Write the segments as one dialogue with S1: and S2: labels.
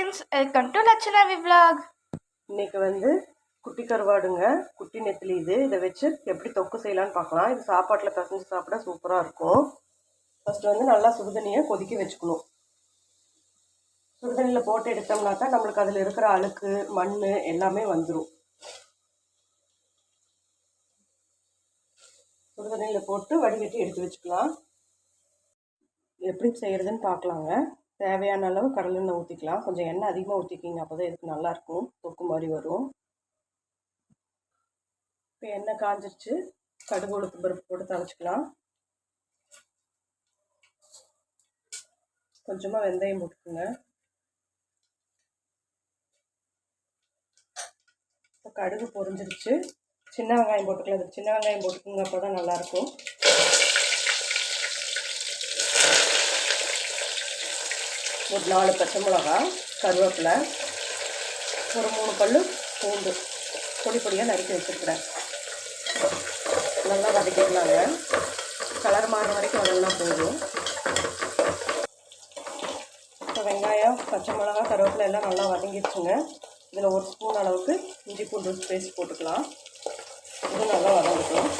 S1: friends, welcome to Lachana vlog.
S2: இன்னைக்கு வந்து குட்டி கருவாடுங்க, குட்டி நெத்திலி இதை வச்சு எப்படி தொக்கு செய்யலாம்னு பார்க்கலாம். இது சாப்பாட்டில் பிசைஞ்சு சாப்பிட சூப்பராக இருக்கும். ஃபர்ஸ்ட் வந்து நல்லா சுடுதண்ணியை கொதிக்க வச்சுக்கணும். சுடுதண்ணியில் போட்டு எடுத்தோம்னாக்கா நம்மளுக்கு அதில் இருக்கிற அழுக்கு மண் எல்லாமே வந்துடும். சுடுதண்ணியில் போட்டு வடிகட்டி எடுத்து வச்சுக்கலாம். எப்படி செய்கிறதுன்னு பார்க்கலாங்க. தேவையான அளவு கடலெண்ணெய் ஊற்றிக்கலாம். கொஞ்சம் எண்ணெய் அதிகமாக ஊற்றிக்கிங்க, அப்போ தான் இதுக்கு நல்லாயிருக்கும், தொக்கு மாதிரி வரும். இப்போ எண்ணெய் காஞ்சிருச்சு, கடுகு உளுத்து பருப்பு போட்டு தாளிச்சிக்கலாம். கொஞ்சமாக வெந்தயம் போட்டுக்குங்க. இப்போ கடுகு பொரிஞ்சிருச்சு, சின்ன வெங்காயம் போட்டுக்கலாம். அது சின்ன வெங்காயம் போட்டுக்குங்க, அப்போ தான் நல்லாயிருக்கும். ஒரு 4 பச்சை மிளகா, கருவேப்பிலை, ஒரு 3 பல் பூண்டு பொடி பொடியாக நறுக்கி வச்சுருக்கிறேன். நல்லா வதக்கிக்கலாங்க. கலர் மாறுற வரைக்கும் வதங்கினா போதும். இப்போ வெங்காயம், பச்சை மிளகா, கருவேப்பிலை எல்லாம் நல்லா வதங்கிடுச்சுங்க. இதில் 1 ஸ்பூன் அளவுக்கு இஞ்சி பூண்டு பேஸ்ட் போட்டுக்கலாம். இது நல்லா வதங்கட்டும்.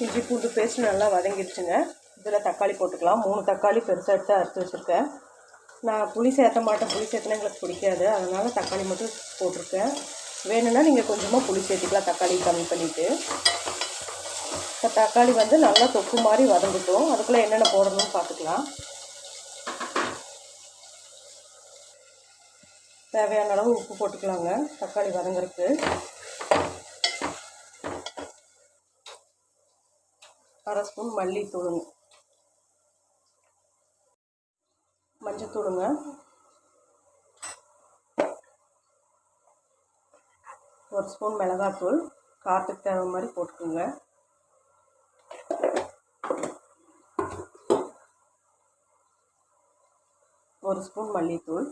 S2: இஞ்சி பூண்டு பேஸ்ட் நல்லா வதங்கிடுச்சுங்க. இதில் தக்காளி போட்டுக்கலாம். 3 தக்காளி பெருசாக எடுத்து அறுத்து வச்சுருக்கேன். நான் புளி சேர்த்த மாட்டேன், புளி சேர்த்துனா எங்களுக்கு பிடிக்காது, அதனால் தக்காளி மட்டும் போட்டிருக்கேன். வேணும்னா நீங்கள் கொஞ்சமாக புளி சேர்த்துக்கலாம், தக்காளி கம்மி பண்ணிவிட்டு. இப்போ தக்காளி வந்து நல்லா தொக்கு மாதிரி வதங்கட்டும். அதுக்குள்ளே என்னென்ன போடணும்னு பார்த்துக்கலாம். தேவையான அளவு உப்பு போட்டுக்கலாங்க தக்காளி வதங்குறதுக்கு. அரை ஸ்பூன் மல்லித்தூளுங்க, மஞ்சத்தூளுங்க, ஒரு ஸ்பூன் மிளகாத்தூள், காரத்துக்கு தேவை மாதிரி போட்டுக்கோங்க. ஒரு ஸ்பூன் மல்லித்தூள்.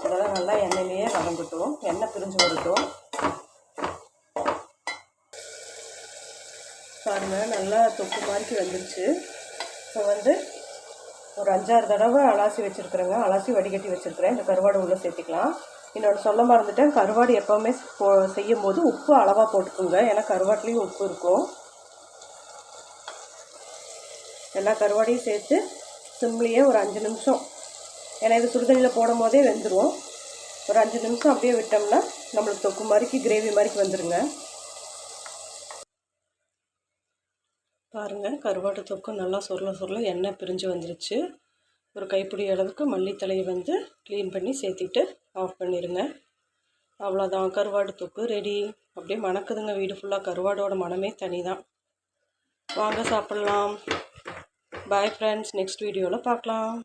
S2: இதெல்லாம் நல்லா எண்ணெயிலேயே வதங்கட்டும், எண்ணெய் பிரிஞ்சு வரட்டும். பாருங்க, நல்லா தொக்கு மாதிரி வந்துருச்சு. இப்போ வந்து ஒரு 5-6 தடவை அலாசி வச்சுருக்குறேங்க. அலாசி வடிகட்டி வச்சுருக்கிறேன். இந்த கருவாடு உள்ளே சேர்த்துக்கலாம். இன்னொன்று சொல்ல மறந்துட்டேன், கருவாடு எப்போவுமே செய்யும் போது உப்பு அளவாக போட்டுக்கோங்க. ஏன்னா கருவாட்டுலேயும் உப்பு இருக்கும். எல்லா கருவாடையும் சேர்த்து சிம்லேயே ஒரு 5 நிமிஷம், ஏன்னா இது சுடுதண்ணியில் போடும் போதே வெந்துடும். ஒரு 5 நிமிஷம் அப்படியே விட்டோம்னா நம்மளுக்கு தொக்கு மாதிரிக்கு கிரேவி மாதிரிக்கு வந்துடுங்க. பாருங்கள், கருவாட்டு தொக்கு நல்லா சுருள எண்ணெய் பிரிஞ்சு வந்துருச்சு. ஒரு கைப்பிடி அளவுக்கு மல்லித்தலையை வந்து க்ளீன் பண்ணி சேர்த்திட்டு ஆஃப் பண்ணிடுங்க. அவ்வளோதான், கருவாடு தொக்கு ரெடி. அப்படியே மணக்குதுங்க வீடு ஃபுல்லாக. கருவாடோட மனமே தனி தான். வாங்க சாப்பிட்லாம். பாய் ஃப்ரெண்ட்ஸ், நெக்ஸ்ட் வீடியோவில் பார்க்கலாம்.